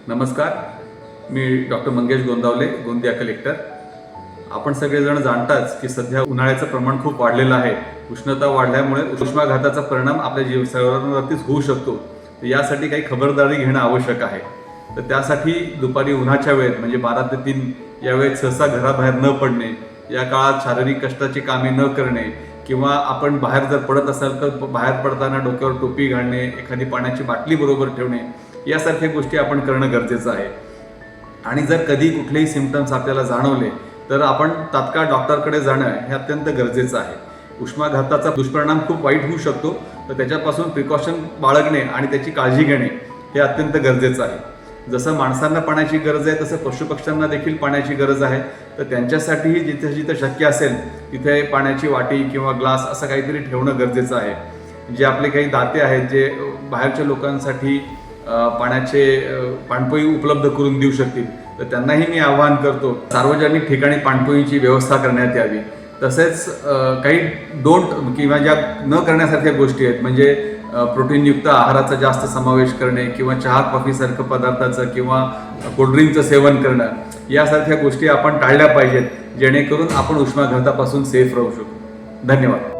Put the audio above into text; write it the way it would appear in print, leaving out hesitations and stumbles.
नमस्कार, मी doctor Mangesh Gondavale, Gondia collector. आपण सगळेजण जाणताच की सध्या उन्हाळ्याचं प्रमाण खूप वाढलेलं आहे. उष्णता वाढल्यामुळे उष्माघाताचा परिणाम आपल्या शरीरावरतीच होऊ शकतो. तर यासाठी काही खबरदारी घेणं आवश्यक आहे. तर त्यासाठी दुपारी उन्हाच्या वेळेत म्हणजे 12 ते 3 या वेळेत सहसा घराबाहेर न पडणे, या काळात शारीरिक कष्टाची कामे न करणे किंवा आपण बाहेर जर पडत असाल तर बाहेर पडताना डोक्यावर टोपी घालणे, एखादी पाण्याची बाटली बरोबर ठेवणे, यासारख्या गोष्टी आपण करणं गरजेचं आहे. आणि जर कधी कुठलेही सिम्पटम्स आपल्याला जाणवले तर आपण तात्काळ डॉक्टरकडे जाणं हे अत्यंत गरजेचं आहे. उष्माघाताचा दुष्परिणाम खूप वाईट होऊ शकतो, तर त्याच्यापासून प्रिकॉशन बाळगणे आणि त्याची काळजी घेणे हे अत्यंत गरजेचं आहे. जसं माणसांना पाण्याची गरज आहे तसं पशुपक्ष्यांना देखील पाण्याची गरज आहे. तर त्यांच्यासाठीही जिथे जिथे शक्य असेल तिथे पाण्याची वाटी किंवा ग्लास असं काहीतरी ठेवणं गरजेचं आहे. जे आपले काही दाते आहेत जे बाहेरच्या लोकांसाठी पाणपोई उपलब्ध करून देऊ शकतील, तर त्यांनाही मी आवाहन करतो सार्वजनिक ठिकाणी पाणपोईची व्यवस्था करण्यात यावी. तसेच काही डोंट किंवा ज्या न करण्यासारख्या गोष्टी आहेत म्हणजे प्रोटीनयुक्त आहाराचा जास्त समावेश करणे किंवा चहा कॉफीसारखं पदार्थाचं किंवा कोल्ड्रिंकचं सेवन करणं, यासारख्या गोष्टी आपण टाळल्या पाहिजेत, जेणेकरून आपण उष्माघातापासून सेफ राहू शकू. धन्यवाद.